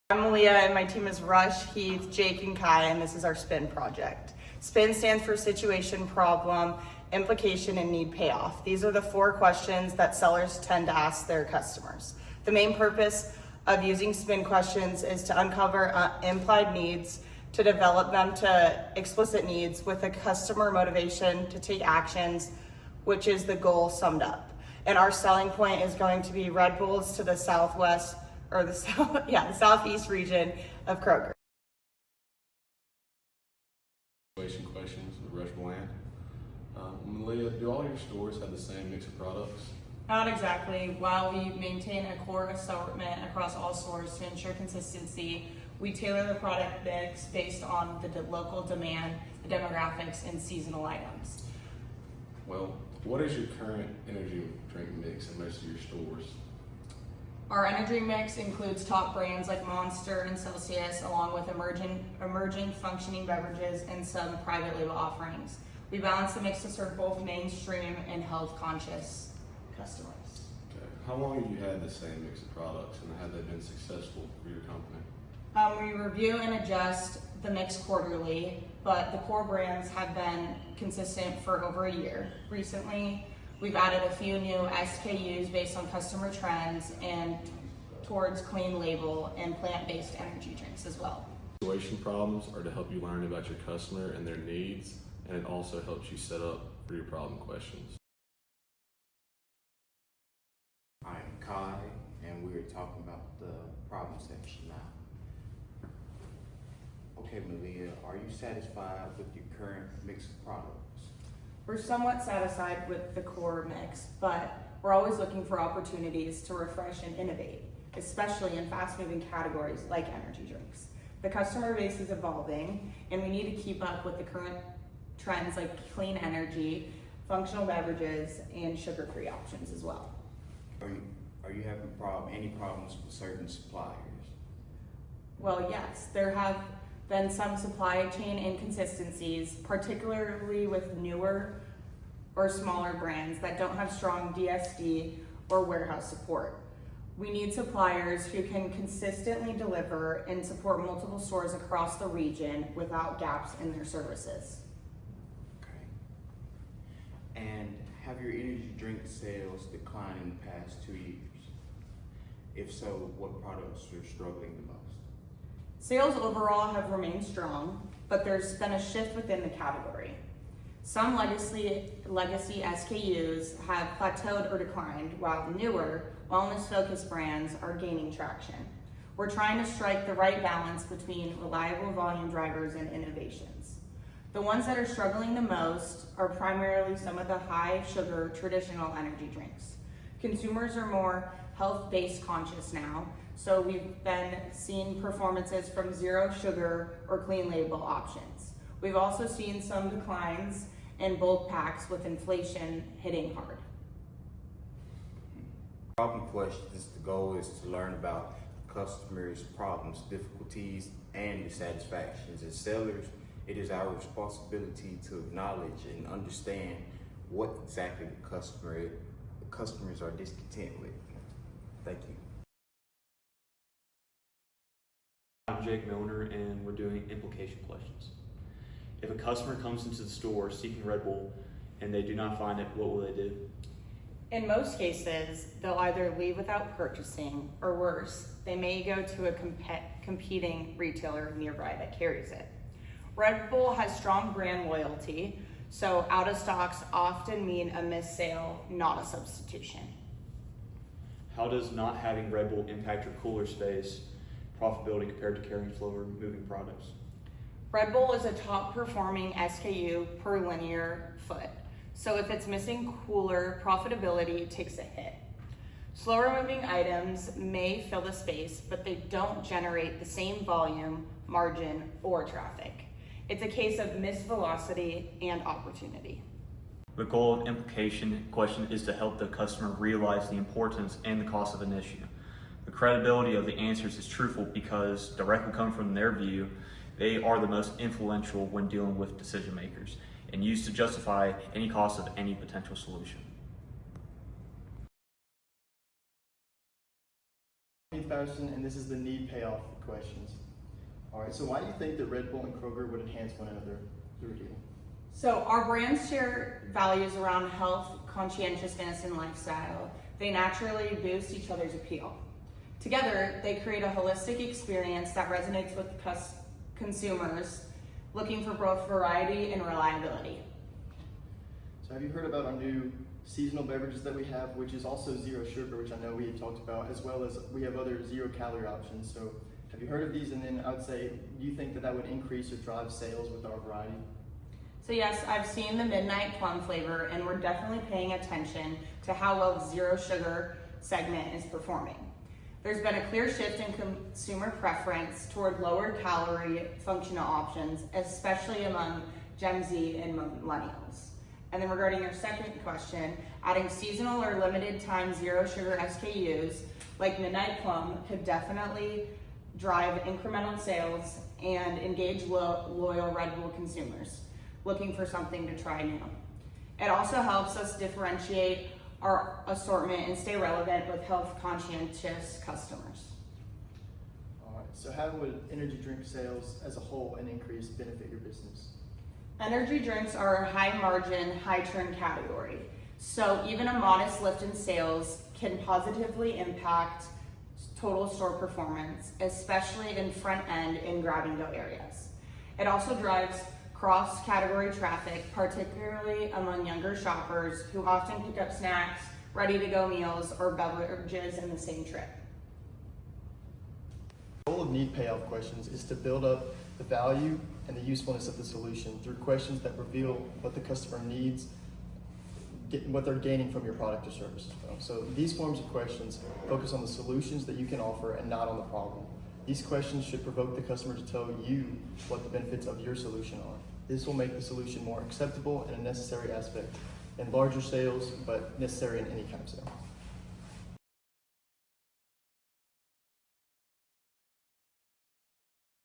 I'm Malia and my team is Rush, Heath, Jake, and Kai, and this is our SPIN project. SPIN stands for situation, problem, implication, and need payoff. These are the 4 questions that sellers tend to ask their customers. The main purpose of using SPIN questions is to uncover implied needs, to develop them to explicit needs with a customer motivation to take actions, which is the goal summed up. And our selling point is going to be Red Bulls to the southwest, or the southeast region of Kroger. Questions with Rush Bland. Malia, do all your stores have the same mix of products? Not exactly. While we maintain a core assortment across all stores to ensure consistency, we tailor the product mix based on the local demand, the demographics, and seasonal items. Well, what is your current energy drink mix in most of your stores? Our energy mix includes top brands like Monster and Celsius, along with emerging functioning beverages and some private label offerings. We balance the mix to serve both mainstream and health-conscious customers. Okay. How long have you had the same mix of products, and have they been successful for your company? We review and adjust the mix quarterly, but the core brands have been consistent for over a year. Recently, we've added a few new SKUs based on customer trends and towards clean label and plant-based energy drinks as well. Situation problems are to help you learn about your customer and their needs, and it also helps you set up for your problem questions. I am Kai, and we're talking about the problem section now. Okay, Malia, are you satisfied with your current mix of products? We're somewhat satisfied with the core mix, but we're always looking for opportunities to refresh and innovate, especially in fast-moving categories like energy drinks. The customer base is evolving, and we need to keep up with the current trends like clean energy, functional beverages, and sugar-free options as well. Are you having any problems with certain suppliers? Well, yes, there have been some supply chain inconsistencies, particularly with newer or smaller brands that don't have strong DSD or warehouse support. We need suppliers who can consistently deliver and support multiple stores across the region without gaps in their services. Okay. And have your energy drink sales declined in the past 2 years? If so, what products are struggling the most? Sales overall have remained strong, but there's been a shift within the category. Some legacy SKUs have plateaued or declined, while newer, wellness-focused brands are gaining traction. We're trying to strike the right balance between reliable volume drivers and innovations. The ones that are struggling the most are primarily some of the high-sugar traditional energy drinks. Consumers are more health-based conscious now, so we've been seeing performances from zero sugar or clean label options. We've also seen some declines in bulk packs with inflation hitting hard. Problem questions, the goal is to learn about customers' problems, difficulties, and dissatisfactions. As sellers, it is our responsibility to acknowledge and understand what exactly the customers are discontent with. Thank you. I'm Jake Milner, and we're doing implication questions. If a customer comes into the store seeking Red Bull and they do not find it, what will they do? In most cases, they'll either leave without purchasing, or worse, they may go to a competing retailer nearby that carries it. Red Bull has strong brand loyalty, so out of stocks often mean a missed sale, not a substitution. How does not having Red Bull impact your cooler space profitability compared to carrying slower moving products? Red Bull is a top performing SKU per linear foot, so if it's missing cooler, profitability takes a hit. Slower moving items may fill the space, but they don't generate the same volume, margin, or traffic. It's a case of missed velocity and opportunity. The goal of implication question is to help the customer realize the importance and the cost of an issue. The credibility of the answers is truthful because directly coming from their view, they are the most influential when dealing with decision makers and used to justify any cost of any potential solution. Keith Patterson, and this is the need payoff questions. All right, so why do you think that Red Bull and Kroger would enhance one another through a deal? So our brands share values around health, conscientiousness, and lifestyle. They naturally boost each other's appeal. Together, they create a holistic experience that resonates with consumers looking for both variety and reliability. So have you heard about our new seasonal beverages that we have, which is also zero sugar, which I know we had talked about, as well as we have other 0 calorie options. So have you heard of these? And then I would say, do you think that that would increase or drive sales with our variety? So yes, I've seen the Midnight Plum flavor, and we're definitely paying attention to how well the zero sugar segment is performing. There's been a clear shift in consumer preference toward lower calorie functional options, especially among Gen Z and millennials. And then regarding your second question, adding seasonal or limited time zero sugar SKUs like Midnight Plum could definitely drive incremental sales and engage loyal Red Bull consumers looking for something to try new. It also helps us differentiate our assortment and stay relevant with health conscientious customers. All right, so how would energy drink sales as a whole and increase benefit your business? Energy drinks are a high margin, high churn category. So even a modest lift in sales can positively impact total store performance, especially in front end and grab and go areas. It also drives cross-category traffic, particularly among younger shoppers who often pick up snacks, ready-to-go meals, or beverages in the same trip. The goal of need payoff questions is to build up the value and the usefulness of the solution through questions that reveal what the customer needs, what they're gaining from your product or service as well. So these forms of questions focus on the solutions that you can offer and not on the problem. These questions should provoke the customer to tell you what the benefits of your solution are. This will make the solution more acceptable and a necessary aspect in larger sales, but necessary in any kind of sale.